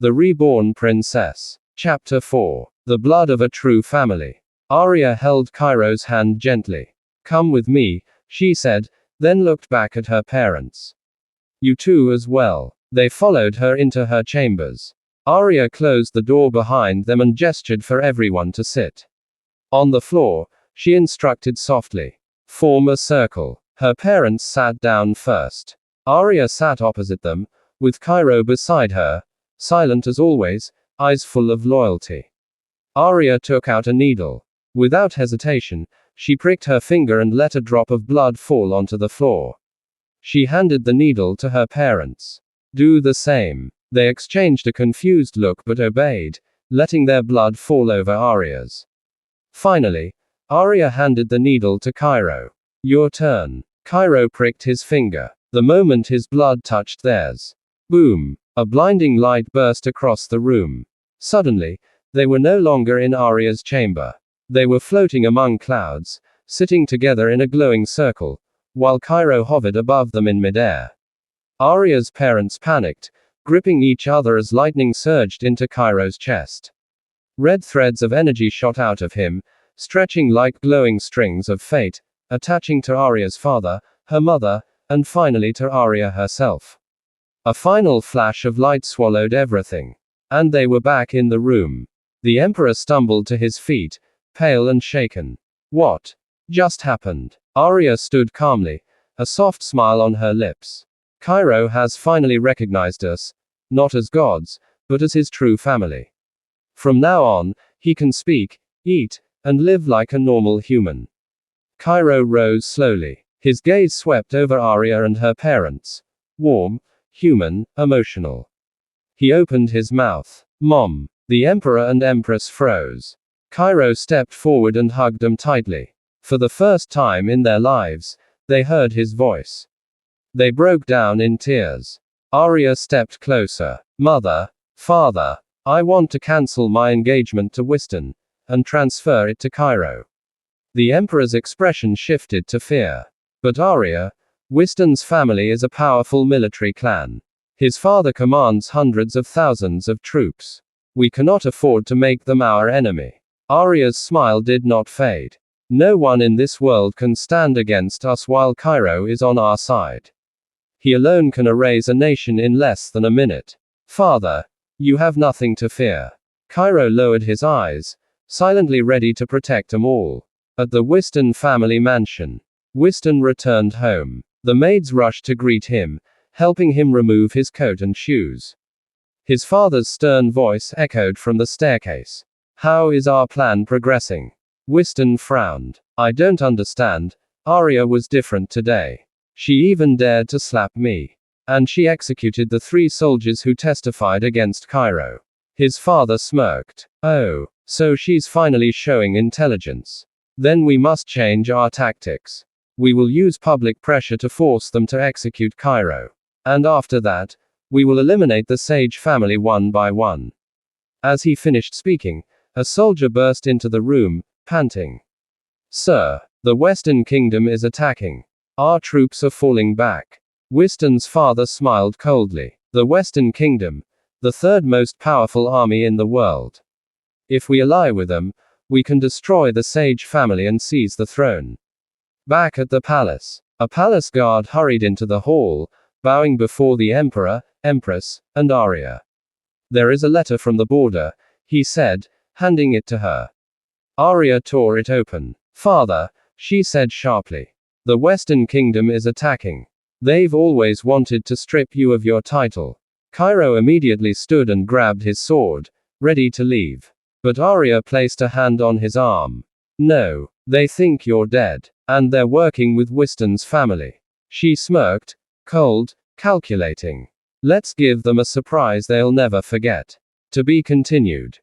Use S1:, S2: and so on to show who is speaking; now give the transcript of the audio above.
S1: The Reborn Princess. Chapter 4. The Blood of a True Family. Arya held Cairo's hand gently. "Come with me," she said, then looked back at her parents. "You too as well." They followed her into her chambers. Arya closed the door behind them and gestured for everyone to sit. On the floor, she instructed softly. "Form a circle." Her parents sat down first. Arya sat opposite them, with Cairo beside her, silent as always, eyes full of loyalty. Arya took out a needle. Without hesitation, she pricked her finger and let a drop of blood fall onto the floor. She handed the needle to her parents. "Do the same." They exchanged a confused look but obeyed, letting their blood fall over Arya's. Finally, Arya handed the needle to Cairo. "Your turn." Cairo pricked his finger. The moment his blood touched theirs. Boom! A blinding light burst across the room. Suddenly, they were no longer in Arya's chamber. They were floating among clouds, sitting together in a glowing circle, while Cairo hovered above them in midair. Arya's parents panicked, gripping each other as lightning surged into Cairo's chest. Red threads of energy shot out of him, stretching like glowing strings of fate, attaching to Arya's father, her mother, and finally to Arya herself. A final flash of light swallowed everything. And they were back in the room. The Emperor stumbled to his feet, pale and shaken. "What just happened?" Arya stood calmly, a soft smile on her lips. "Cairo has finally recognized us, not as gods, but as his true family. From now on, he can speak, eat, and live like a normal human." Cairo rose slowly. His gaze swept over Arya and her parents. Warm, human, emotional. He opened his mouth. "Mom." The Emperor and Empress froze. Cairo stepped forward and hugged them tightly. For the first time in their lives, they heard his voice. They broke down in tears. Arya stepped closer. "Mother, father, I want to cancel my engagement to Wystan, and transfer it to Cairo." The Emperor's expression shifted to fear. "But Arya, Wystan's family is a powerful military clan. His father commands hundreds of thousands of troops. We cannot afford to make them our enemy." Arya's smile did not fade. "No one in this world can stand against us while Cairo is on our side. He alone can erase a nation in less than a minute. Father, you have nothing to fear." Cairo lowered his eyes, silently ready to protect them all. At the Wystan family mansion, Wystan returned home. The maids rushed to greet him, helping him remove his coat and shoes. His father's stern voice echoed from the staircase. "How is our plan progressing?" Wystan frowned. "I don't understand. Arya was different today. She even dared to slap me. And she executed the 3 soldiers who testified against Cairo." His father smirked. "Oh, so she's finally showing intelligence. Then we must change our tactics. We will use public pressure to force them to execute Cairo. And after that, we will eliminate the Sage family one by one." As he finished speaking, a soldier burst into the room, panting. "Sir, the Western Kingdom is attacking. Our troops are falling back." Wystan's father smiled coldly. "The Western Kingdom, the 3rd most powerful army in the world. If we ally with them, we can destroy the Sage family and seize the throne." Back at the palace, a palace guard hurried into the hall, bowing before the Emperor, Empress, and Arya. "There is a letter from the border," he said, handing it to her. Arya tore it open. "Father," she said sharply. "The Western Kingdom is attacking. They've always wanted to strip you of your title." Cairo immediately stood and grabbed his sword, ready to leave. But Arya placed a hand on his arm. "No, they think you're dead. And they're working with Wystan's family." She smirked, cold, calculating. "Let's give them a surprise they'll never forget." To be continued.